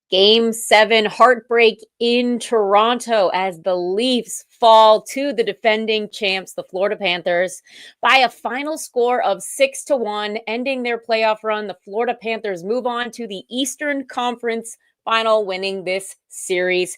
Game 7 heartbreak in Toronto as the Leafs fall to the defending champs, the Florida Panthers, by a final score of 6-1, ending their playoff run. The Florida Panthers move on to the Eastern Conference final, winning this series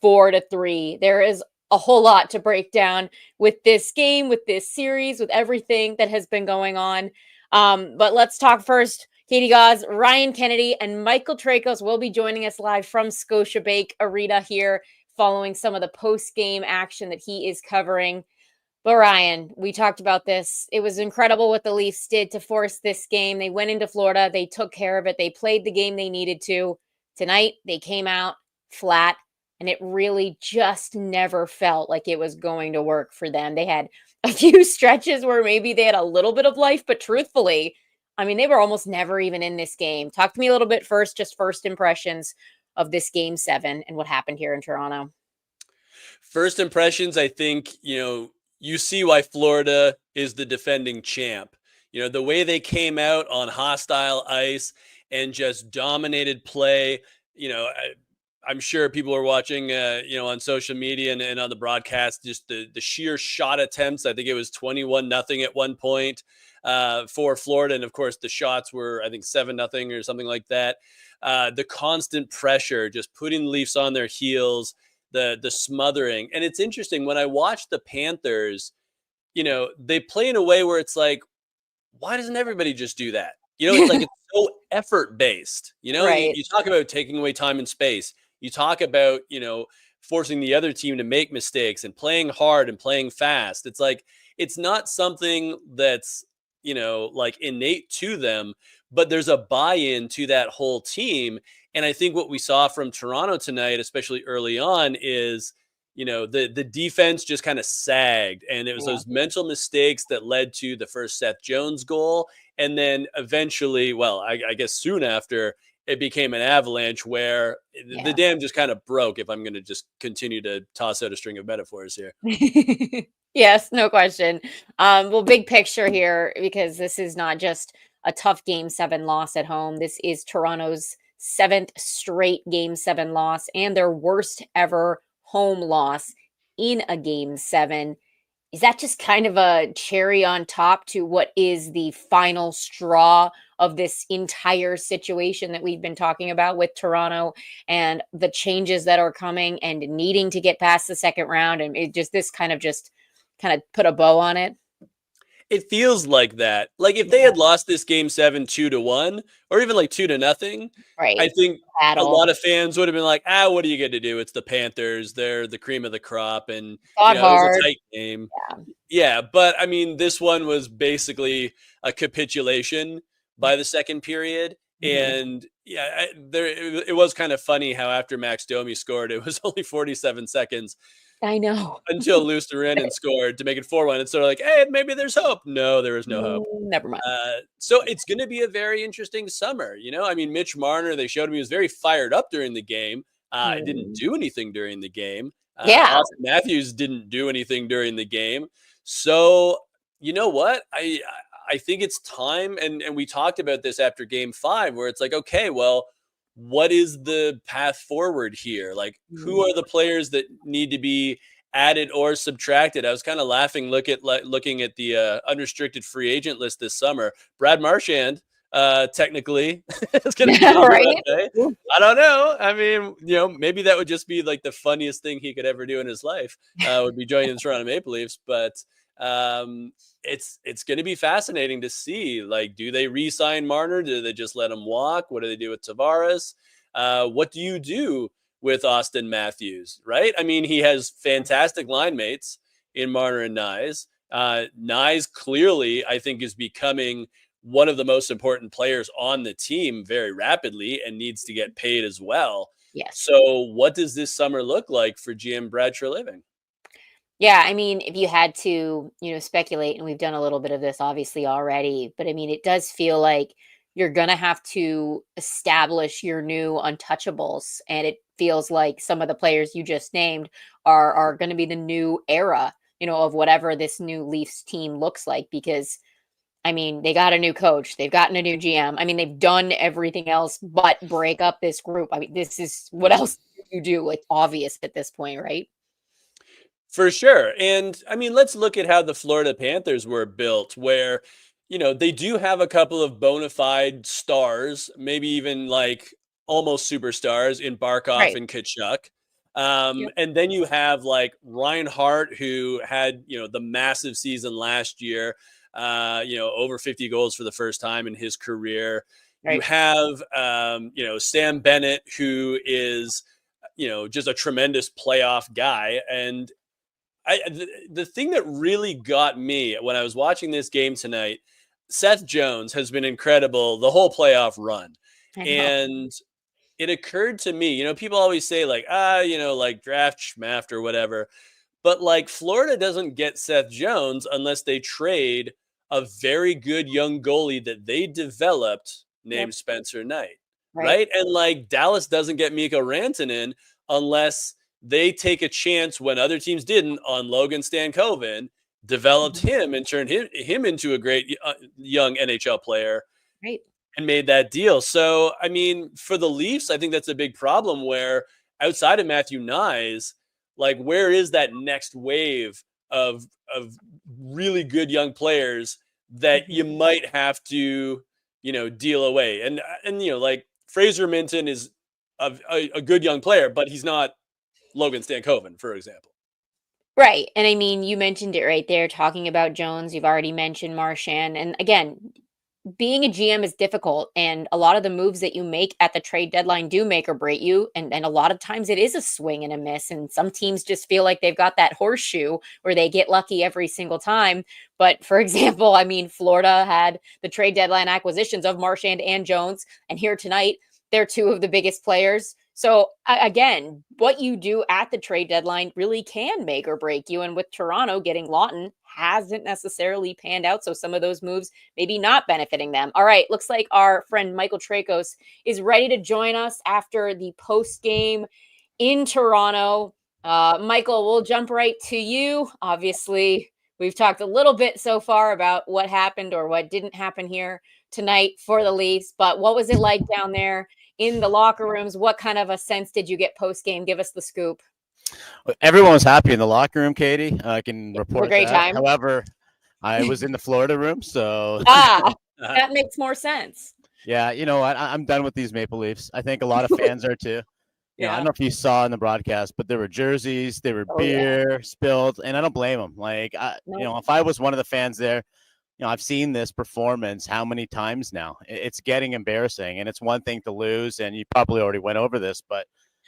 4-3. There is a whole lot to break down with this game, with this series, with everything that has been going on. But let's talk first. Katie Gauze, Ryan Kennedy, and Michael Tracos will be joining us live from Scotiabank Arena here following some of the post-game action that he is covering. But Ryan, we talked about this. It was incredible what the Leafs did to force this game. They went into Florida. They took care of it. They played the game they needed to. Tonight, they came out flat, and it really just never felt like it was going to work for them. They had a few stretches where maybe they had a little bit of life, but truthfully, I mean, they were almost never even in this game. Talk to me a little bit first, just first impressions of this game 7 and what happened here in Toronto. First impressions, I think, you see why Florida is the defending champ. The way they came out on hostile ice and just dominated play, I'm sure people are watching, on social media and on the broadcast, just the sheer shot attempts. I think it was 21-0 at one point for Florida. And of course, the shots were, I think, 7-0 or something like that. The constant pressure, just putting the Leafs on their heels, the smothering. And it's interesting when I watch the Panthers, they play in a way where it's like, why doesn't everybody just do that? It's like it's so effort based. Right. You talk about taking away time and space. You talk about, forcing the other team to make mistakes and playing hard and playing fast. It's like, it's not something that's, like innate to them, but there's a buy-in to that whole team. And I think what we saw from Toronto tonight, especially early on, is, the defense just kind of sagged. And it was those mental mistakes that led to the first Seth Jones goal. And then eventually, well, I guess soon after, it became an avalanche where the dam just kind of broke, if I'm going to just continue to toss out a string of metaphors here. Yes, no question. Well, big picture here, because this is not just a tough game 7 loss at home. This is Toronto's 7th straight game 7 loss and their worst ever home loss in a game 7. Is that just kind of a cherry on top to what is the final straw of this entire situation that we've been talking about with Toronto and the changes that are coming and needing to get past the second round? And it just, this kind of put a bow on it. It feels like that. Like if they had lost this game 7 2-1, or even like 2-0, Right. I think a Battle. lot of fans would have been like, what are you going to do? It's the Panthers. They're the cream of the crop. And, Fought it was a hard. tight game. Yeah. Yeah. But I mean, this one was basically a capitulation by the second period. And yeah, it was kind of funny how after Max Domi scored, it was only 47 seconds I know. until Luostarinen scored to make it 4-1. And sort of like, hey, maybe there's hope. No, there is no hope. Never mind. So it's going to be a very interesting summer. I mean, Mitch Marner, they showed him he was very fired up during the game. It didn't do anything during the game. Austin Matthews didn't do anything during the game. So you know what? I think it's time. And we talked about this after game 5, where it's like, okay, well, what is the path forward here? Like, who are the players that need to be added or subtracted? I was kind of laughing looking at the unrestricted free agent list this summer. Brad Marchand, technically, is going to be Right? I don't know. I mean, maybe that would just be like the funniest thing he could ever do in his life, would be joining the Toronto Maple Leafs. But it's going to be fascinating to see, like, do they re-sign Marner? Do they just let him walk? What do they do with Tavares? What do you do with Austin Matthews, right? I mean, he has fantastic line mates in Marner and Nyes. Nyes clearly, I think, is becoming one of the most important players on the team very rapidly and needs to get paid as well. Yes. So what does this summer look like for GM Brad Treliving? Yeah, I mean, if you had to, speculate, and we've done a little bit of this obviously already, but I mean, it does feel like you're going to have to establish your new untouchables. And it feels like some of the players you just named are going to be the new era, of whatever this new Leafs team looks like, because I mean, they got a new coach. They've gotten a new GM. I mean, they've done everything else but break up this group. I mean, this is what else do you do? Like, obvious at this point, right? For sure. And I mean, let's look at how the Florida Panthers were built, where, they do have a couple of bona fide stars, maybe even like almost superstars in Barkov Right. and Kachuk. Yep. And then you have like Reinhardt, who had, the massive season last year, over 50 goals for the first time in his career. You Right. have, Sam Bennett, who is, just a tremendous playoff guy. And the thing that really got me when I was watching this game tonight, Seth Jones has been incredible the whole playoff run. I know. And it occurred to me, people always say like, like draft schmaft or whatever. But like Florida doesn't get Seth Jones unless they trade a very good young goalie that they developed Yep. named Spencer Knight. Right. Right. And like Dallas doesn't get Mikko Rantanen unless they take a chance when other teams didn't on Logan Stankoven, developed Mhm. him and turned him into a great young NHL player Right. and made that deal. So, I mean, for the Leafs, I think that's a big problem where outside of Matthew Nyes, like where is that next wave of really good young players that you Mhm. might have to, deal away. And like Fraser Minton is a good young player, but he's not Logan Stankoven, for example. Right. And I mean, you mentioned it right there, talking about Jones. You've already mentioned Marchand. And again, being a GM is difficult. And a lot of the moves that you make at the trade deadline do make or break you. And a lot of times it is a swing and a miss. And some teams just feel like they've got that horseshoe where they get lucky every single time. But for example, I mean, Florida had the trade deadline acquisitions of Marchand and Jones. And here tonight, they're two of the biggest players. So again, what you do at the trade deadline really can make or break you. And with Toronto getting Lawton hasn't necessarily panned out. So some of those moves maybe not benefiting them. All right, looks like our friend Michael Tracos is ready to join us after the post game in Toronto. Michael, we'll jump right to you. Obviously, we've talked a little bit so far about what happened or what didn't happen here tonight for the Leafs, but what was it like down there in the locker rooms? What kind of a sense did you get post game? Give us the scoop. Everyone was happy in the locker room, Katie. I can It was a report great that. time. However, I was in the Florida room, so Ah, that makes more sense. yeah, you know what? I'm done with these Maple Leafs. I think a lot of fans are too. I don't Yeah. know if you saw in the broadcast, but there were jerseys, there were Oh, yeah. beer spilled, and I don't blame them. Like, No. if I was one of the fans there, I've seen this performance how many times now? It's getting embarrassing, and it's one thing to lose, and you probably already went over this, but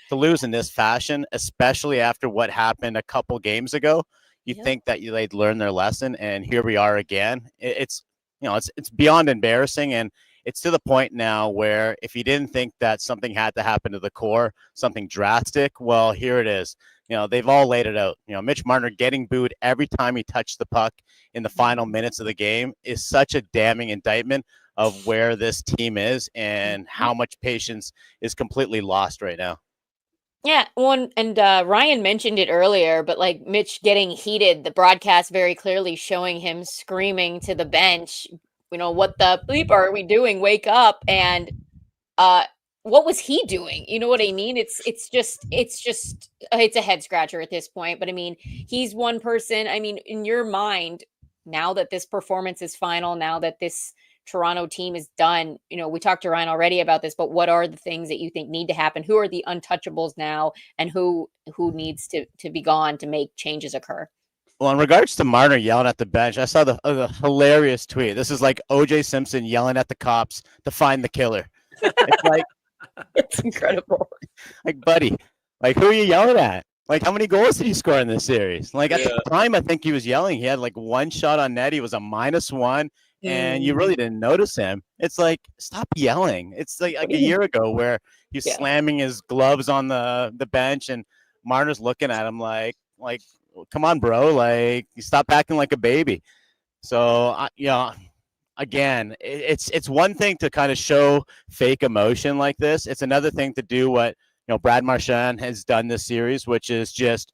to lose in this fashion, especially after what happened a couple games ago, you Yep. think that they'd learn their lesson, and here we are again. It's beyond embarrassing, and it's to the point now where if you didn't think that something had to happen to the core, something drastic, well, here it is. They've all laid it out. Mitch Marner getting booed every time he touched the puck in the final minutes of the game is such a damning indictment of where this team is and Mhm. how much patience is completely lost right now. Yeah, one and Ryan mentioned it earlier, but like Mitch getting heated, the broadcast very clearly showing him screaming to the bench, what the bleep are we doing? Wake up. And uh what was he doing? You know what I mean? It's a head scratcher at this point. But I mean, he's one person. I mean, in your mind, now that this performance is final, now that this Toronto team is done, we talked to Ryan already about this, but what are the things that you think need to happen? Who are the untouchables now, and who needs to be gone to make changes occur? Well, in regards to Marner yelling at the bench, I saw the hilarious tweet. This is like O.J. Simpson yelling at the cops to find the killer. It's like, It's incredible. buddy, like, who are you yelling at? Like, how many goals did he score in this series? Like, at the Yeah. time, I think he was yelling. He had like one shot on net. He was a -1, and you Mm, really didn't notice him. It's like, stop yelling. It's like what a are you year ago where he's Yeah. slamming his gloves on the bench, and Marner's looking at him like, come on, bro. Like, you stop acting like a baby. So, again, it's one thing to kind of show fake emotion like this. It's another thing to do what Brad Marchand has done this series, which is just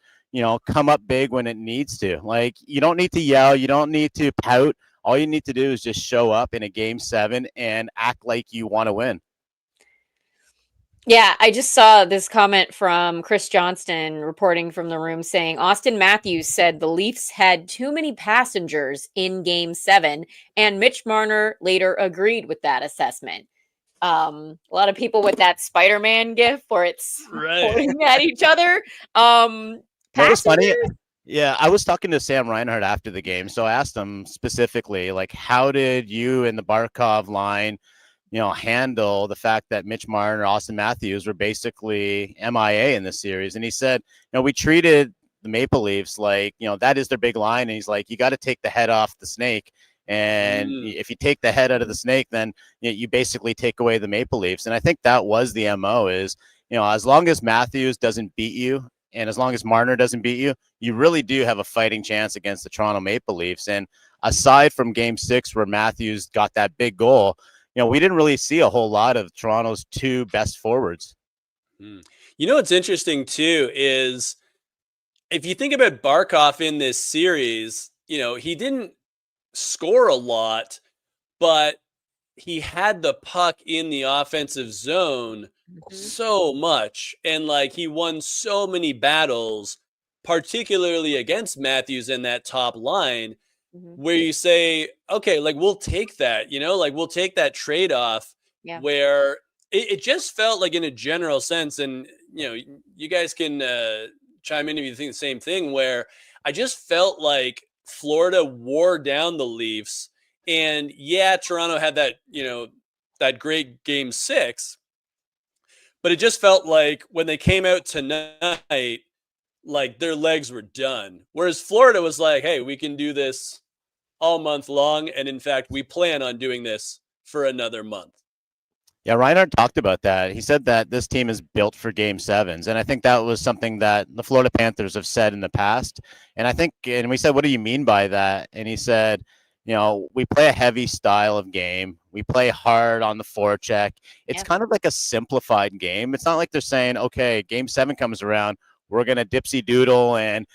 come up big when it needs to. Like, you don't need to yell, you don't need to pout all you need to do is just show up in a game 7 and act like you want to win. Yeah, I just saw this comment from Chris Johnston reporting from the room saying Austin Matthews said the Leafs had too many passengers in game 7, and Mitch Marner later agreed with that assessment. A lot of people with that Spider-Man gif where it's pointing at each other. What was funny? Yeah, I was talking to Sam Reinhart after the game, so I asked him specifically, like, how did you and the Barkov line, handle the fact that Mitch Marner, Austin Matthews were basically MIA in this series? And he said, we treated the Maple Leafs like, that is their big line. And he's like, you got to take the head off the snake. And if you take the head out of the snake, then you basically take away the Maple Leafs. And I think that was the MO is, as long as Matthews doesn't beat you, and as long as Marner doesn't beat you, you really do have a fighting chance against the Toronto Maple Leafs. And aside from game 6, where Matthews got that big goal, we didn't really see a whole lot of Toronto's 2 best forwards. What's interesting too is if you think about Barkov in this series, he didn't score a lot, but he had the puck in the offensive zone so much. And like he won so many battles, particularly against Matthews in that top line, where you say, okay, like we'll take that, we'll take that trade-off where it just felt like in a general sense, and you guys can chime in if you think the same thing, where I just felt like Florida wore down the Leafs. And yeah, Toronto had that, that great game 6, but it just felt like when they came out tonight, like their legs were done. Whereas Florida was like, hey, we can do this all month long. And in fact, we plan on doing this for another month. Yeah, Reinhart talked about that. He said that this team is built for game 7s. And I think that was something that the Florida Panthers have said in the past. And we said, what do you mean by that? And he said, we play a heavy style of game. We play hard on the forecheck. It's kind of like a simplified game. It's not like they're saying, okay, game 7 comes around, we're going to dipsy doodle and,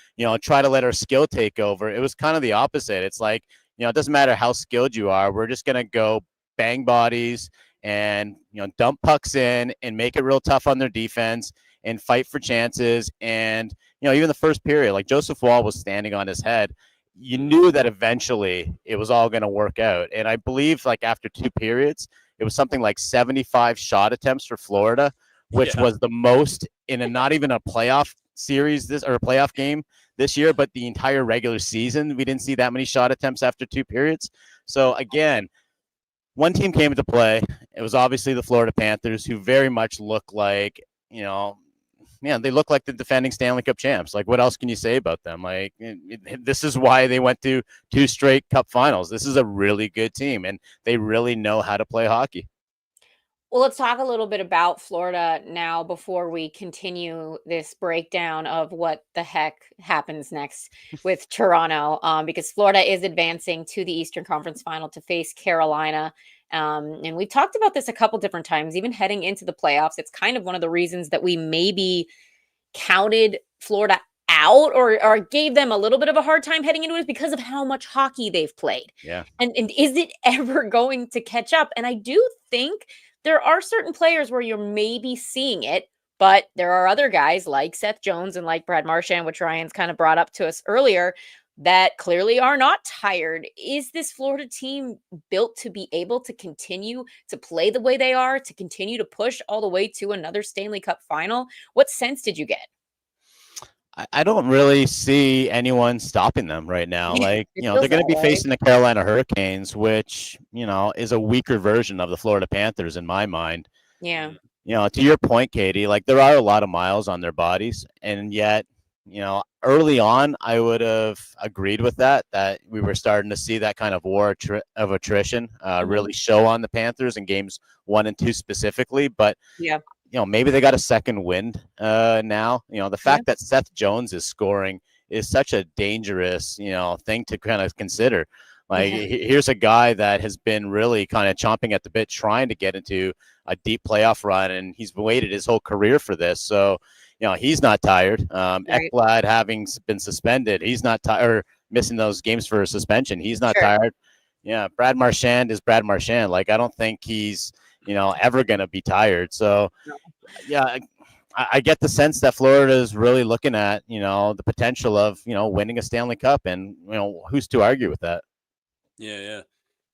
try to let our skill take over. It was kind of the opposite. It's like, it doesn't matter how skilled you are. We're just going to go bang bodies and, dump pucks in and make it real tough on their defense and fight for chances. And, even the first period, like Joseph Wall was standing on his head. You knew that eventually it was all going to work out. And I believe like after 2 periods, it was something like 75 shot attempts for Florida, which was the most in not even a playoff series or a playoff game this year, but the entire regular season. We didn't see that many shot attempts after 2 periods. So again, one team came into play. It was obviously the Florida Panthers, who very much look like, they look like the defending Stanley Cup champs. Like, what else can you say about them? Like, this is why they went to 2 straight Cup finals. This is a really good team, and they really know how to play hockey. Well, let's talk a little bit about Florida now before we continue this breakdown of what the heck happens next with Toronto, because Florida is advancing to the Eastern Conference Final to face Carolina. And we've talked about this a couple different times, even heading into the playoffs. It's kind of one of the reasons that we maybe counted Florida out or gave them a little bit of a hard time heading into it because of how much hockey they've played. Yeah. And is it ever going to catch up? And I do think there are certain players where you're maybe seeing it, but there are other guys like Seth Jones and like Brad Marchand, which Ryan's kind of brought up to us earlier, that clearly are not tired. Is this Florida team built to be able to continue to play the way they are, to continue to push all the way to another Stanley Cup final? What sense did you get? I don't really see anyone stopping them right now. Like, they're going to be facing the Carolina Hurricanes, which, is a weaker version of the Florida Panthers in my mind. Yeah. To your point, Katie, like there are a lot of miles on their bodies. And yet, early on, I would have agreed with that we were starting to see that kind of war of attrition really show on the Panthers in games 1 and 2 specifically. But maybe they got a second wind now. The fact that Seth Jones is scoring is such a dangerous, thing to kind of consider. Like, here's a guy that has been really kind of chomping at the bit, trying to get into a deep playoff run, and he's waited his whole career for this. So, he's not tired. Ekblad having been suspended, he's not tired, or missing those games for a suspension. He's not tired. Yeah, Brad Marchand is Brad Marchand. Like, I don't think he's, ever going to be tired. So, yeah, I get the sense that Florida is really looking at, the potential of, winning a Stanley Cup. And, who's to argue with that? Yeah, yeah.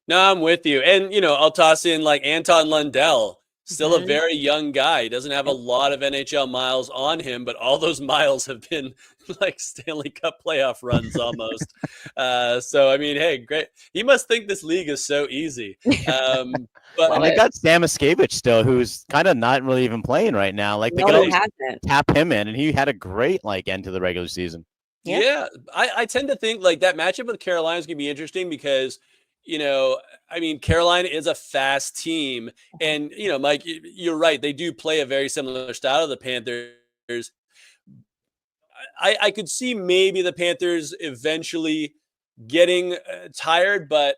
No, I'm with you. And, I'll toss in like Anton Lundell, still a very young guy. He doesn't have a lot of NHL miles on him, but all those miles have been like Stanley Cup playoff runs almost. So, I mean, hey, great. He must think this league is so easy. But And they got Sam Miskevich still, who's kind of not really even playing right now. Like, they No, could he hasn't. tap him in, and he had a great end to the regular season. Yeah, I tend to think like that matchup with Carolina is going to be interesting because, I mean, Carolina is a fast team. And, Mike, you're right. They do play a very similar style to the Panthers. I could see maybe the Panthers eventually getting tired, but,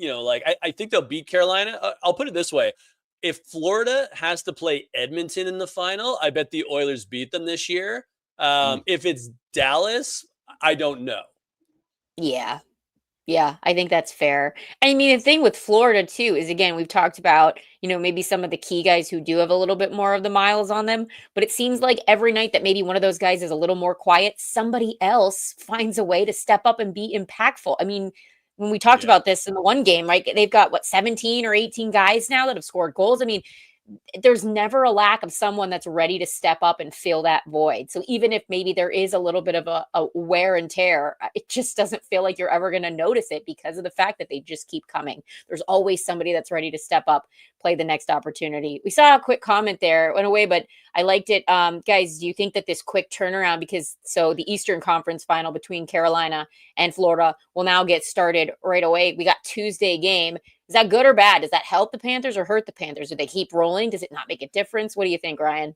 I think they'll beat Carolina. I'll put it this way. If Florida has to play Edmonton in the final, I bet the Oilers beat them this year. If it's Dallas, I don't know. Yeah. Yeah, I think that's fair. I mean, the thing with Florida too is, again, we've talked about, maybe some of the key guys who do have a little bit more of the miles on them, but it seems like every night that maybe one of those guys is a little more quiet, somebody else finds a way to step up and be impactful. I mean, when we talked about this in the one game, right? They've got 17 or 18 guys now that have scored goals. I mean, there's never a lack of someone that's ready to step up and fill that void. So even if maybe there is a little bit of a wear and tear, it just doesn't feel like you're ever going to notice it because of the fact that they just keep coming. There's always somebody that's ready to step up, play the next opportunity. We saw a quick comment there, went away, but I liked it. Guys, do you think that this quick turnaround, because the Eastern Conference final between Carolina and Florida will now get started right away? We got Tuesday game. Is that good or bad? Does that help the Panthers or hurt the Panthers? Do they keep rolling? Does it not make a difference? What do you think, Ryan?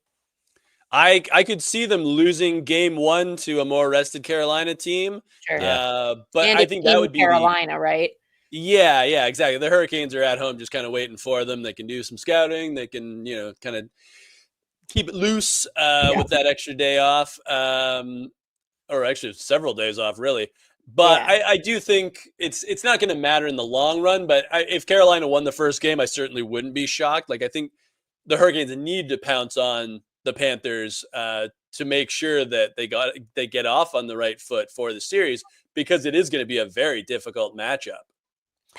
I could see them losing game one to a more rested Carolina team. Sure. But and I it's think in that would be Carolina, right? Yeah, exactly. The Hurricanes are at home just kind of waiting for them. They can do some scouting. They can, kind of keep it loose with that extra day off. Or actually several days off, really. But I do think it's not going to matter in the long run. But if Carolina won the first game, I certainly wouldn't be shocked. Like, I think the Hurricanes need to pounce on the Panthers to make sure that they get off on the right foot for the series, because it is going to be a very difficult matchup.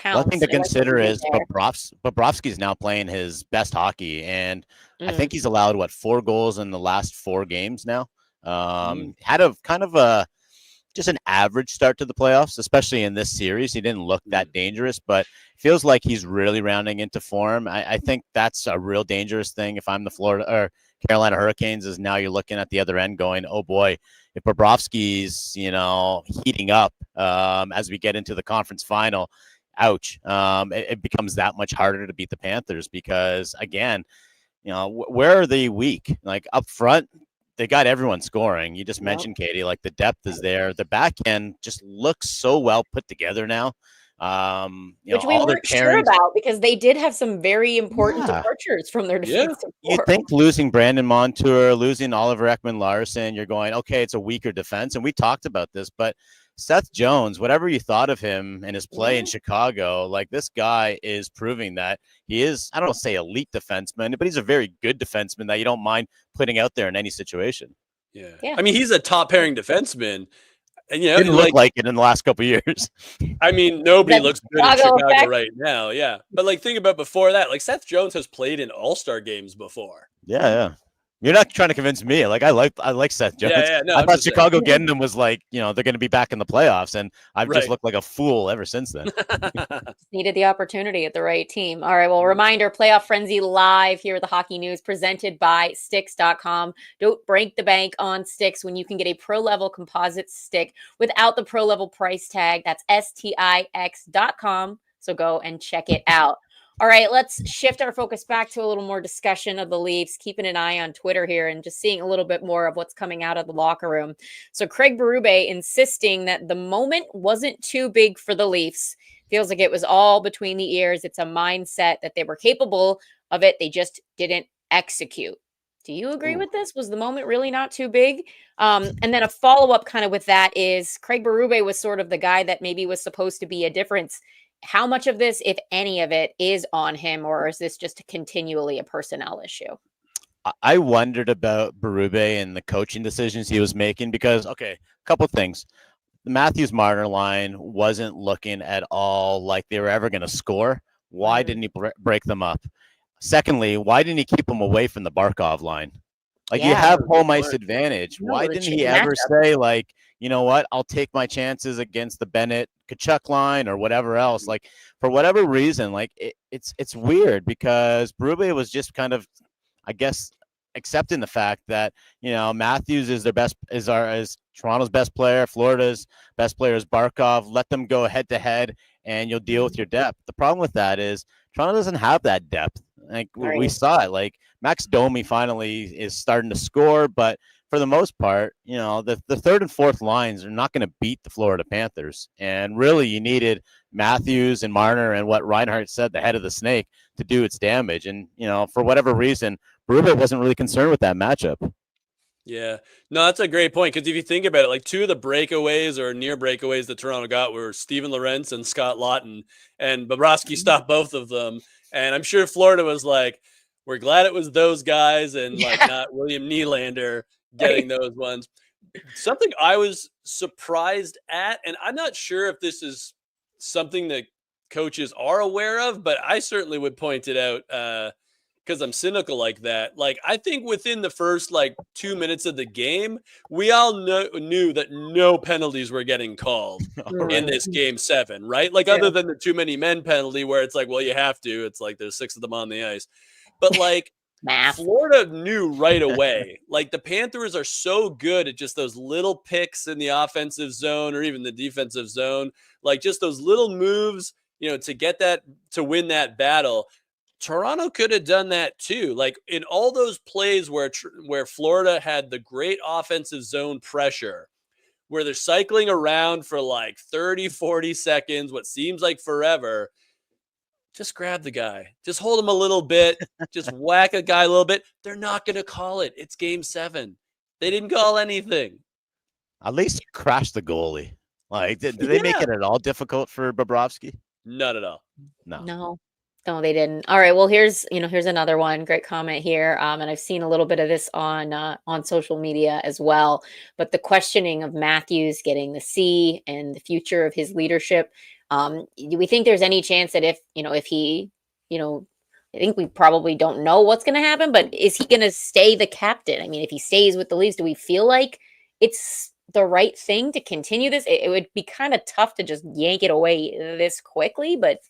One thing to consider is Bobrovsky's now playing his best hockey, and I think he's allowed 4 goals in the last 4 games now. Had a kind of just an average start to the playoffs, especially in this series. He didn't look that dangerous, but feels like he's really rounding into form. I think that's a real dangerous thing. If I'm the Florida or Carolina Hurricanes, is now you're looking at the other end going, oh boy, if Bobrovsky's, heating up as we get into the conference final, ouch. It becomes that much harder to beat the Panthers because, again, where are they weak? Like, up front, they got everyone scoring. You just mentioned, Katie, like, the depth is there. The back end just looks so well put together now. Which we weren't sure about because they did have some very important departures from their defensive core. You'd think losing Brandon Montour, losing Oliver Ekman-Larsson, you're going, okay, it's a weaker defense. And we talked about this, but Seth Jones, whatever you thought of him and his play in Chicago, like, this guy is proving that he is, I don't want to say elite defenseman, but he's a very good defenseman that you don't mind putting out there in any situation. Yeah. I mean, he's a top pairing defenseman. And, didn't look like it in the last couple of years. I mean, nobody looks good in Chicago right now. Yeah. But, like, think about before that. Like, Seth Jones has played in all-star games before. Yeah. You're not trying to convince me. Like, I like Seth Jones. No, I thought Chicago getting him was like, they're going to be back in the playoffs, and I've just looked like a fool ever since then. Needed the opportunity at the right team. All right, well, reminder, Playoff Frenzy live here at the Hockey News, presented by Sticks.com. Don't break the bank on Sticks when you can get a pro-level composite stick without the pro-level price tag. That's Stix.com, so go and check it out. All right, let's shift our focus back to a little more discussion of the Leafs, keeping an eye on Twitter here and just seeing a little bit more of what's coming out of the locker room. So Craig Berube insisting that the moment wasn't too big for the Leafs. Feels like it was all between the ears. It's a mindset that they were capable of it. They just didn't execute. Do you agree with this? Was the moment really not too big? And then a follow-up kind of with that is Craig Berube was sort of the guy that maybe was supposed to be a difference how much of this, if any of it, is on him, or is this just continually a personnel issue? I wondered about Berube and the coaching decisions he was making because, okay, a couple things. The Matthews Marner line wasn't looking at all like they were ever going to score. Why didn't he break them up? Secondly, why didn't he keep them away from the Barkov line? Like, you have home ice advantage. Why didn't he ever say, like, you know what, I'll take my chances against the Bennett Kachuk line or whatever else? Like, for whatever reason, like, it's weird because Berube was just kind of, I guess, accepting the fact that, you know, Matthews is Toronto's best player, Florida's best player is Barkov. Let them go head to head, and you'll deal with your depth. The problem with that is Toronto doesn't have that depth. Like, we saw it. Like, Max Domi finally is starting to score, but for the most part, you know, the third and fourth lines are not going to beat the Florida Panthers. And really, you needed Matthews and Marner and what Reinhart said, the head of the snake, to do its damage. And, you know, for whatever reason, Berube wasn't really concerned with that matchup. Yeah, no, that's a great point. Because if you think about it, like, two of the breakaways or near breakaways that Toronto got were Steven Lorentz and Scott Laughton, and Bobrovsky stopped both of them. And I'm sure Florida was like, we're glad it was those guys and like not William Nylander getting those ones. Something I was surprised at, and I'm not sure if this is something that coaches are aware of, but I certainly would point it out because I'm cynical like that. Like, I think within the first like 2 minutes of the game, we all knew that no penalties were getting called in this game 7, right? Like, other than the too many men penalty where it's like, well, you have to. It's like there's 6 of them on the ice. But like, Florida knew right away. Like, the Panthers are so good at just those little picks in the offensive zone or even the defensive zone, like just those little moves, you know, to get that, to win that battle. Toronto could have done that too. Like, in all those plays where Florida had the great offensive zone pressure, where they're cycling around for like 30, 40 seconds, what seems like forever. Just grab the guy. Just hold him a little bit. Just whack a guy a little bit. They're not going to call it. It's game 7. They didn't call anything. At least crash the goalie. Like, did they make it at all difficult for Bobrovsky? Not at all. No, they didn't. All right. Well, here's another one. Great comment here. And I've seen a little bit of this on social media as well. But the questioning of Matthews getting the C and the future of his leadership. Do we think there's any chance that if he, I think we probably don't know what's going to happen, but is he going to stay the captain? I mean, if he stays with the Leafs, do we feel like it's the right thing to continue this? It would be kind of tough to just yank it away this quickly, but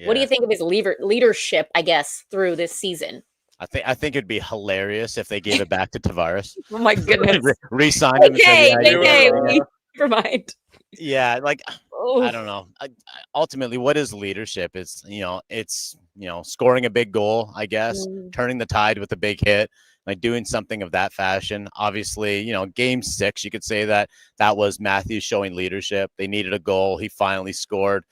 what do you think of his leadership, I guess, through this season? I think it'd be hilarious if they gave it back to Tavares. Oh my goodness. Re-signed him. Never mind. Yeah, like, I don't know. Ultimately, what is leadership? It's scoring a big goal, I guess, turning the tide with a big hit, like doing something of that fashion. Obviously, game 6, you could say that was Matthews showing leadership. They needed a goal. He finally scored.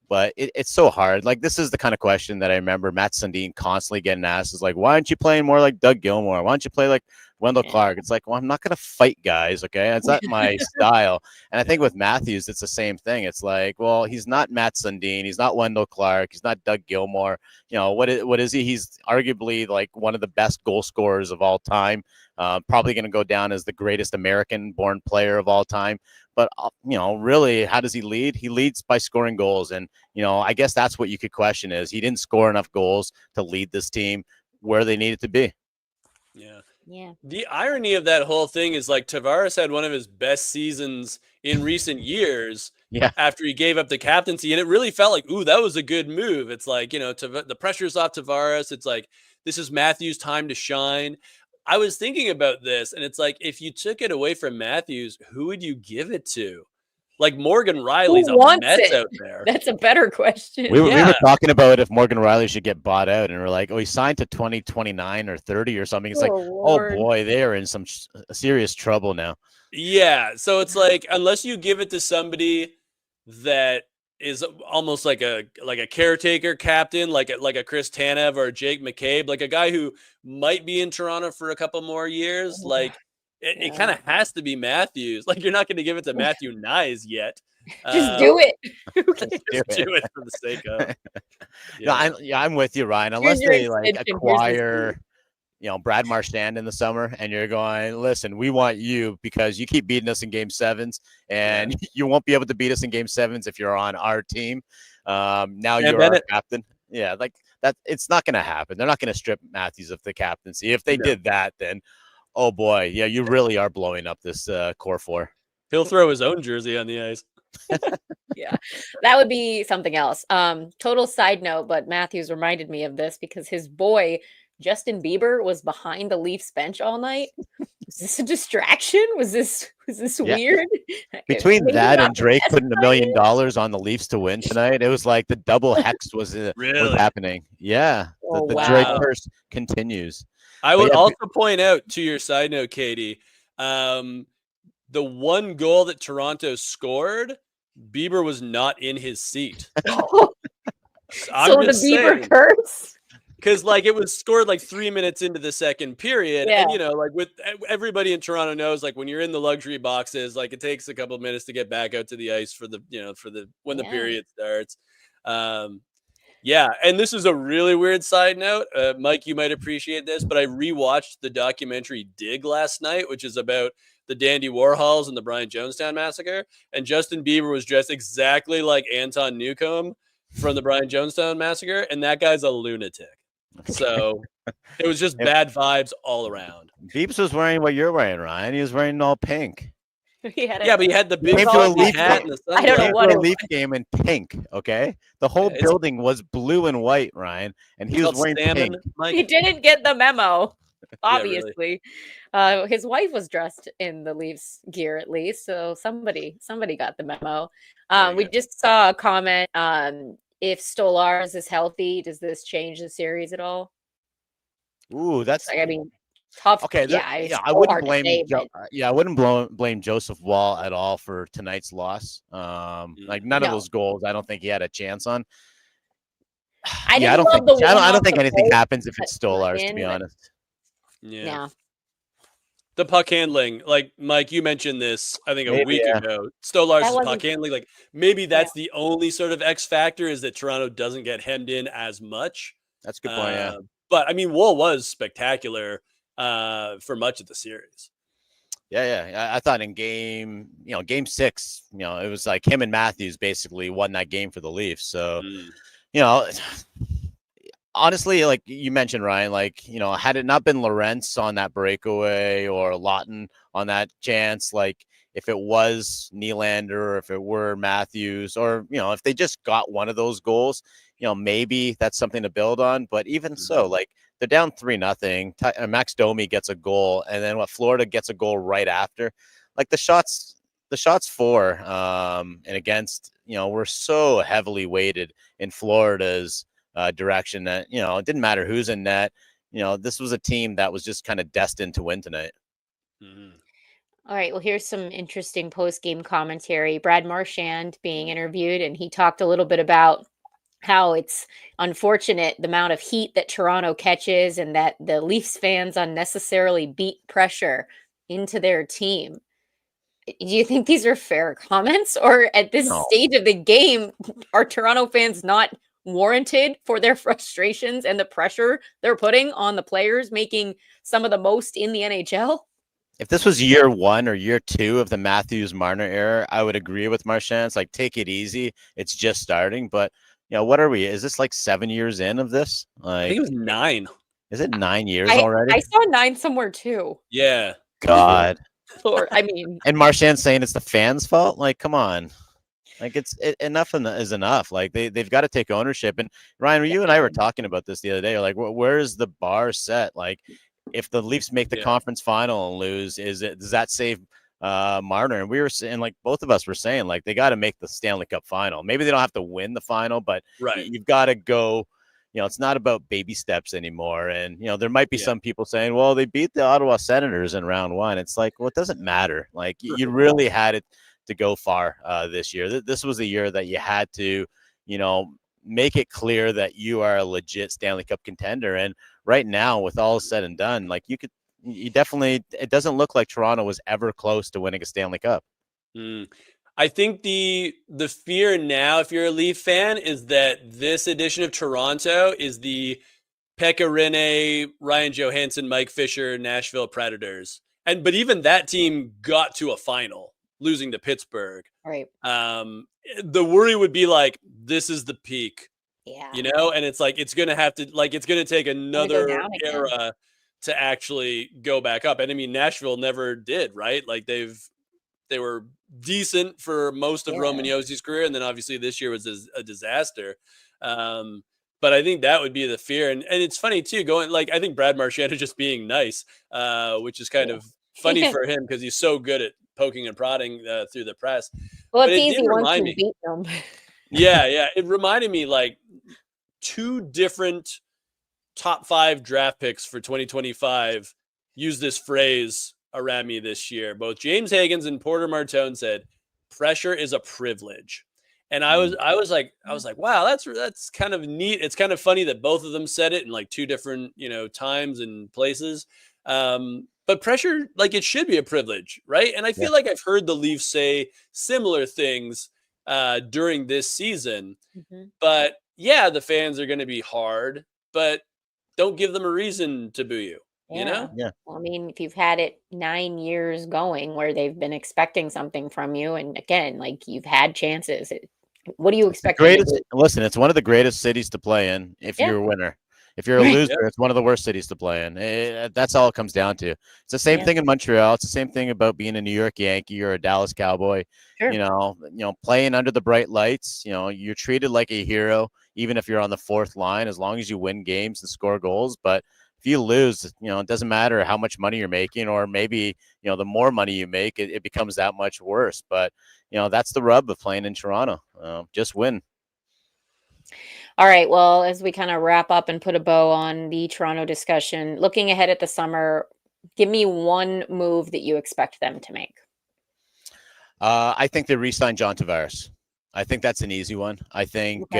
But it's so hard. Like, this is the kind of question that I remember Matt Sundin constantly getting asked, is like, why aren't you playing more like Doug Gilmour? Why don't you play like Wendell Clark? It's like, well, I'm not going to fight guys, okay? It's not my style. And I think with Matthews, it's the same thing. It's like, well, he's not Matt Sundin. He's not Wendell Clark. He's not Doug Gilmour. What is he? He's arguably like one of the best goal scorers of all time. Probably going to go down as the greatest American-born player of all time. But, really, how does he lead? He leads by scoring goals. And, I guess that's what you could question is he didn't score enough goals to lead this team where they needed to be. Yeah. The irony of that whole thing is, like, Tavares had one of his best seasons in recent years after he gave up the captaincy. And it really felt like, ooh, that was a good move. It's like, the pressure's off Tavares. It's like, this is Matthews' time to shine. I was thinking about this, and it's like, if you took it away from Matthews, who would you give it to? Like, Morgan Riley's a mess out there. That's a better question. We were talking about if Morgan Riley should get bought out, and we're like, oh, he signed to 2029 or 30 or something. It's like, Lord. Oh boy, they are in some serious trouble now. Yeah, so it's like, unless you give it to somebody that is almost like a caretaker captain, like a Chris Tanev or Jake McCabe, like a guy who might be in Toronto for a couple more years. Like, it kind of has to be Matthews. Like, you're not going to give it to Matthew Nyes yet. Just do it. Just do it for the sake of. No, I'm with you, Ryan. Here's Unless your they like extension. Here's the acquire, Brad Marchand in the summer, and you're going, listen, we want you because you keep beating us in game sevens, and you won't be able to beat us in game sevens if you're on our team. Now you're our captain. Yeah, like that. It's not going to happen. They're not going to strip Matthews of the captaincy. If they did that, then, oh boy, yeah, you really are blowing up this core four. He'll throw his own jersey on the ice. Yeah, that would be something else. Total side note, but Matthews reminded me of this because his boy Justin Bieber was behind the Leafs bench all night. Was this a distraction? Was this weird? Between that and Drake putting $1 million on the Leafs to win tonight, it was like the double hex was happening. Yeah, the Drake curse continues. I would also point out to your side note, Katie, the one goal that Toronto scored, Bieber was not in his seat. So the Bieber curse? Because it was scored 3 minutes into the second period. Yeah. And, with everybody in Toronto knows, when you're in the luxury boxes, it takes a couple of minutes to get back out to the ice for the period starts. Yeah. And this is a really weird side note. Mike, you might appreciate this, but I rewatched the documentary Dig last night, which is about the Dandy Warhols and the Brian Jonestown massacre. And Justin Bieber was dressed exactly like Anton Newcomb from the Brian Jonestown massacre. And that guy's a lunatic. So it was just bad vibes all around. Beeps was wearing what you're wearing, Ryan. He was wearing all pink. But he had the big hat and the sun. I don't know what a Leaf game in pink. Okay, the whole building was blue and white, Ryan, and he was wearing pink. He didn't get the memo. Obviously, his wife was dressed in the Leafs gear at least, so somebody got the memo. We just saw a comment. If Stolarz is healthy, does this change the series at all? Ooh, that's tough. Okay, I wouldn't blame. I wouldn't blame Joseph Wall at all for tonight's loss. None of those goals, I don't think he had a chance on. I don't think anything happens if it's Stolarz, to be honest. Yeah. The puck handling, Mike, you mentioned this, I think a week ago. Stolarz' puck handling, maybe that's the only sort of X factor is that Toronto doesn't get hemmed in as much. That's a good point, yeah. But, Wool was spectacular for much of the series. Yeah. I thought in game 6, it was like him and Matthews basically won that game for the Leafs. So, honestly, like you mentioned, Ryan, had it not been Lorentz on that breakaway or Lawton on that chance, if it was Nylander or if it were Matthews or, if they just got one of those goals, maybe that's something to build on. But even so, they're down 3-0. Max Domi gets a goal, and then Florida gets a goal right after. The shots for and against, were so heavily weighted in Florida's direction that it didn't matter who's in net. This was a team that was just kind of destined to win tonight. All right, well, here's some interesting post-game commentary. Brad Marchand being interviewed, and he talked a little bit about how it's unfortunate the amount of heat that Toronto catches and that the Leafs fans unnecessarily beat pressure into their team. Do you think these are fair comments, or at this stage of the game, are Toronto fans not warranted for their frustrations and the pressure they're putting on the players making some of the most in the NHL? If this was year 1 or year 2 of the Matthews-Marner era, I would agree with Marchand. It's take it easy. It's just starting. But, what are we? Is this 7 years in of this? I think it was 9. Is it 9 years already? I saw 9 somewhere too. Yeah. God. Lord, and Marchand's saying it's the fans' fault? Come on. Enough is enough. They've got to take ownership. And Ryan, you and I were talking about this the other day. Where is the bar set? If the Leafs make the conference final and lose, does that save Marner? And we were saying, both of us were saying, they got to make the Stanley Cup final. Maybe they don't have to win the final, but you've got to go. It's not about baby steps anymore. And there might be some people saying, well, they beat the Ottawa Senators in round 1. It's well, it doesn't matter. You really had it to go far this year. This was the year that you had to, make it clear that you are a legit Stanley Cup contender. And right now, with all said and done, it doesn't look like Toronto was ever close to winning a Stanley Cup. I think the fear now, if you're a Leaf fan, is that this edition of Toronto is the Pekka Rinne, Ryan Johansson, Mike Fisher, Nashville Predators. But even that team got to a final, losing to Pittsburgh. Right. The worry would be like, this is the peak, Yeah. and it's like, it's going to take another era to actually go back up. And I mean, Nashville never did, right? Like they were decent for most of Roman Yossi's career. And then obviously this year was a disaster. But I think that would be the fear. And it's funny too, I think Brad Marchand is just being nice, which is kind of funny for him because he's so good at poking and prodding through the press. Well, but it's it easy did once remind you me. beat them. Yeah. It reminded me like two different top 5 draft picks for 2025 use this phrase around me this year. Both James Higgins and Porter Martone said, "Pressure is a privilege." And I was like, wow, that's kind of neat. It's kind of funny that both of them said it in like two different, times and places. But pressure, like, it should be a privilege, right? And I feel like I've heard the Leafs say similar things during this season. Mm-hmm. But yeah, the fans are going to be hard, but don't give them a reason to boo you. You know? Yeah. Well, I mean, if you've had it 9 years going where they've been expecting something from you, and again, like, you've had chances, what do you expect? Listen, it's one of the greatest cities to play in if you're a winner. If you're a loser, it's one of the worst cities to play in. That's all it comes down to. It's the same thing in Montreal. It's the same thing about being a New York Yankee or a Dallas Cowboy. Sure. Playing under the bright lights, you're treated like a hero, even if you're on the fourth line, as long as you win games and score goals. But if you lose, it doesn't matter how much money you're making, or maybe, the more money you make, it becomes that much worse. But, that's the rub of playing in Toronto. Just win. All right. Well, as we kind of wrap up and put a bow on the Toronto discussion, looking ahead at the summer, give me one move that you expect them to make. I think they re-signed John Tavares. I think that's an easy one. I think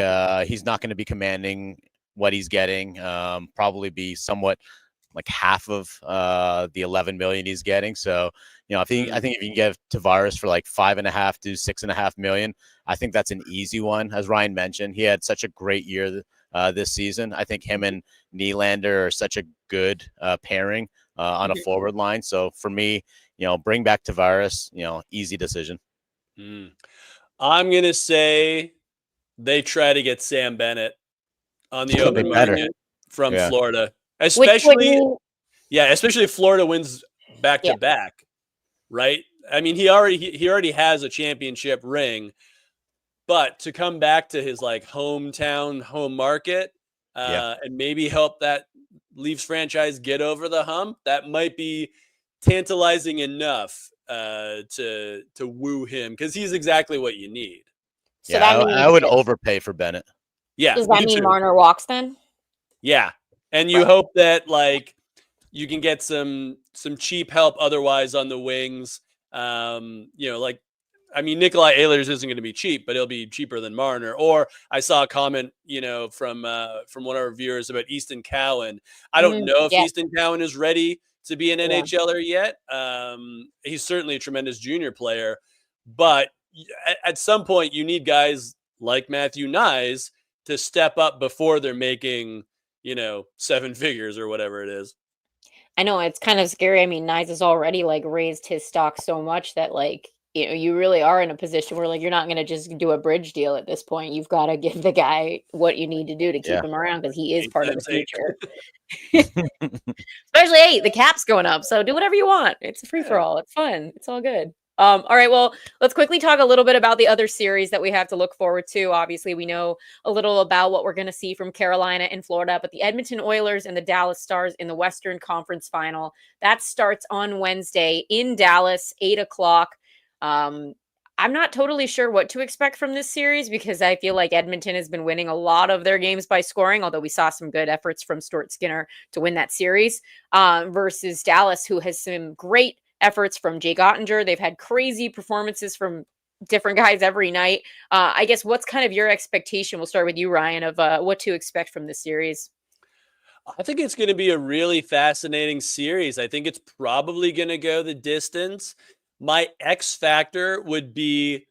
he's not going to be commanding what he's getting. Probably be somewhat like half of the 11 million he's getting. So, I think if you can get Tavares for like 5.5 to 6.5 million, I think that's an easy one. As Ryan mentioned, he had such a great year this season. I think him and Nylander are such a good pairing on a forward line. So for me, bring back Tavares, easy decision. I'm going to say they try to get Sam Bennett on the open market from Florida. Especially if Florida wins back to back, right? I mean, he already has a championship ring, but to come back to his like home market, and maybe help that Leafs franchise get over the hump, that might be tantalizing enough to woo him, because he's exactly what you need. So that means I would overpay for Bennett. Yeah. Does that mean Marner walks then? Yeah. And you hope that like you can get some cheap help otherwise on the wings. Nikolai Ehlers isn't going to be cheap, but he'll be cheaper than Marner. Or I saw a comment, from one of our viewers about Easton Cowan. I don't know if Easton Cowan is ready to be an NHLer yet. He's certainly a tremendous junior player, but at some point you need guys like Matthew Knies to step up before they're making, 7 figures or whatever it is. I know, it's kind of scary. I mean, Knies has already like raised his stock so much that like, you really are in a position where like you're not going to just do a bridge deal at this point. You've got to give the guy what you need to do to keep him around, because he is part of the future. Especially, hey, the cap's going up, so do whatever you want. It's a free for all. It's fun. It's all good. All right, well, let's quickly talk a little bit about the other series that we have to look forward to. Obviously, we know a little about what we're going to see from Carolina and Florida, but the Edmonton Oilers and the Dallas Stars in the Western Conference Final, that starts on Wednesday in Dallas, 8:00. I'm not totally sure what to expect from this series, because I feel like Edmonton has been winning a lot of their games by scoring, although we saw some good efforts from Stuart Skinner to win that series, versus Dallas, who has some great efforts from Jake Ottinger. They've had crazy performances from different guys every night. I guess what's kind of your expectation? We'll start with you, Ryan, of what to expect from this series. I think it's going to be a really fascinating series. I think it's probably going to go the distance. My X factor would be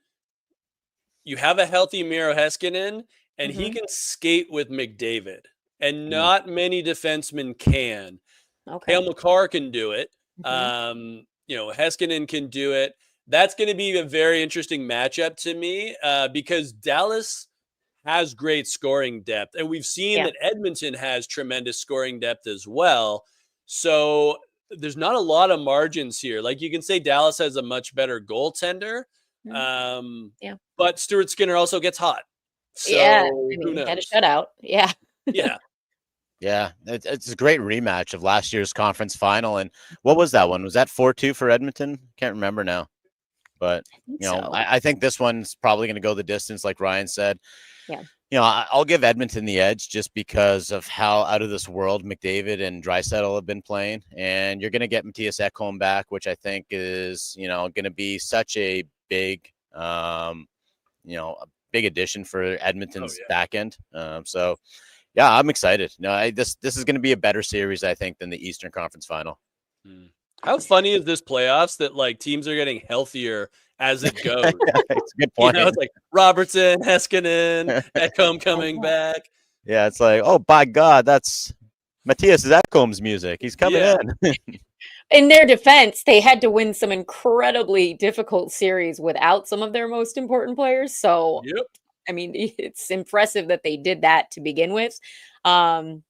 you have a healthy Miro Heiskanen, and he Mhm. can skate with McDavid, and Mm. not many defensemen can. Okay. Cale Makar can do it. Mhm. Heiskanen can do it. That's going to be a very interesting matchup to me because Dallas has great scoring depth, and we've seen Yeah. that Edmonton has tremendous scoring depth as well. So there's not a lot of margins here. Like, you can say Dallas has a much better goaltender, Yeah. but Stuart Skinner also gets hot. Yeah. So I who mean, he had a knows? shutout. Yeah. Yeah. Yeah, it's a great rematch of last year's conference final. And what was that one? Was that 4-2 for Edmonton? Can't remember now. But, I think you know, so. I think this one's probably going to go the distance, like Ryan said. Yeah. You know, I'll give Edmonton the edge just because of how out of this world McDavid and Draisaitl have been playing. And you're going to get Matthias Ekholm back, which I think is, you know, going to be such a big, a big addition for Edmonton's back end. So, yeah, I'm excited. No, this is going to be a better series, I think, than the Eastern Conference Final. How funny is this playoffs that like teams are getting healthier as it goes? It's a good point. It's like Robertson, Heiskanen, Ekholm coming back. Yeah, it's like, oh, by God, that's Matthias Ekholm's music. He's coming in. In their defense, they had to win some incredibly difficult series without some of their most important players. So, Yep. I mean, it's impressive that they did that to begin with. All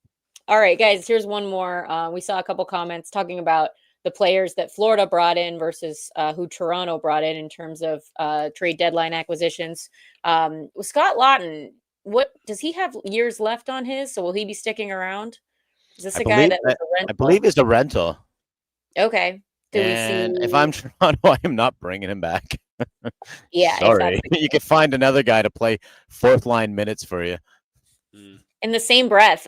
right, guys, here's one more. We saw a couple comments talking about the players that Florida brought in versus who Toronto brought in terms of trade deadline acquisitions. Scott Lawton, what does he have years left on his? So will he be sticking around? Is this I a guy believe that was a I believe rental? it's a rental. Okay. Do we And if see? I'm Toronto, I am not bringing him back. Yeah, if that's Sorry. the You case. could find another guy to play fourth line minutes for you. In the same breath,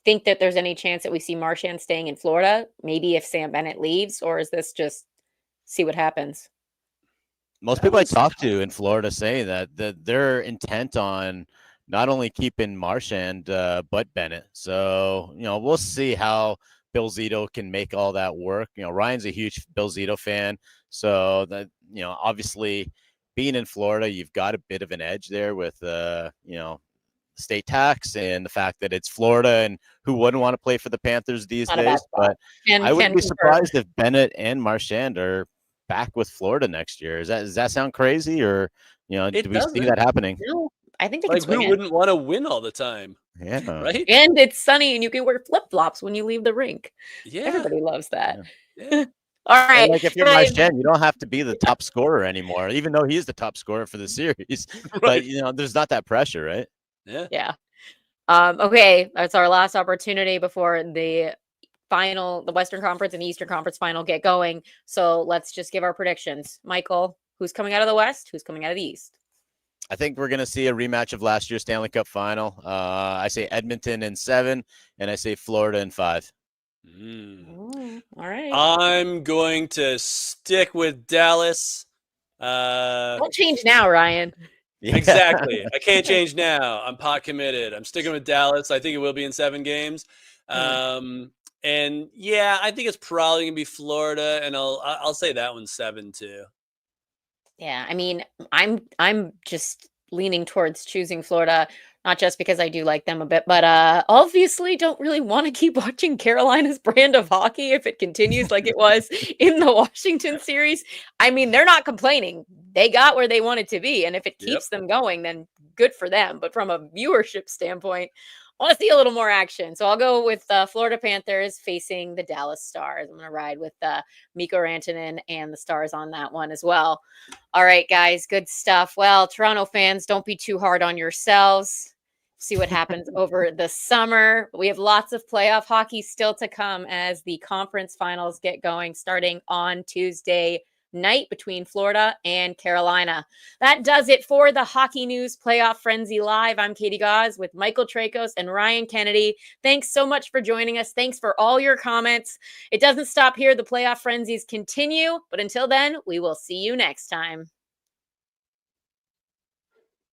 think that there's any chance that we see Marchand staying in Florida? Maybe if Sam Bennett leaves, or is this just see what happens? Most people I talk to in Florida say that they're intent on not only keeping Marchand but Bennett. So, you know, we'll see how Bill Zito can make all that work. You know, Ryan's a huge Bill Zito fan, so that, you know, obviously being in Florida, you've got a bit of an edge there with state tax and the fact that it's Florida, and who wouldn't want to play for the Panthers these Not a bad days. spot. But Can I wouldn't be confirm. surprised if Bennett and Marchand are back with Florida next year. Does that sound crazy, or, you know, do we see that happening? No, I think they can Like, swing who it. wouldn't want to win all the time? Yeah. Right? And it's sunny and you can wear flip-flops when you leave the rink. Yeah. Everybody loves that. Yeah. All And right. like, if you're guys. Marchand, you don't have to be the top scorer anymore, even though he's the top scorer for the series. But, Right. you know, there's not that pressure, right? Yeah. Yeah. Okay, that's our last opportunity before the Western Conference and the Eastern Conference final get going. So let's just give our predictions. Michael, who's coming out of the West? Who's coming out of the East? I think we're going to see a rematch of last year's Stanley Cup final. I say Edmonton in 7, and I say Florida in 5. All right. I'm going to stick with Dallas. Don't change now, Ryan. Yeah. Exactly. I can't change now. I'm pot committed. I'm sticking with Dallas. I think it will be in 7 games. And yeah, I think it's probably gonna be Florida, and I'll say that one's 7 too. Yeah, I mean, I'm just leaning towards choosing Florida, not just because I do like them a bit, but obviously don't really want to keep watching Carolina's brand of hockey if it continues like it was in the Washington series. I mean, they're not complaining. They got where they wanted to be, and if it keeps them going, then good for them. But from a viewership standpoint, I want to see a little more action. So I'll go with Florida Panthers facing the Dallas Stars. I'm going to ride with Mikko Rantanen and the Stars on that one as well. All right, guys, good stuff. Well, Toronto fans, don't be too hard on yourselves. See what happens over the summer. We have lots of playoff hockey still to come as the conference finals get going starting on Tuesday night between Florida and Carolina. That does it for the Hockey News Playoff Frenzy Live. I'm Katie Gause with Michael Tracos and Ryan Kennedy. Thanks so much for joining us. Thanks for all your comments. It doesn't stop here. The playoff frenzies continue. But until then, we will see you next time.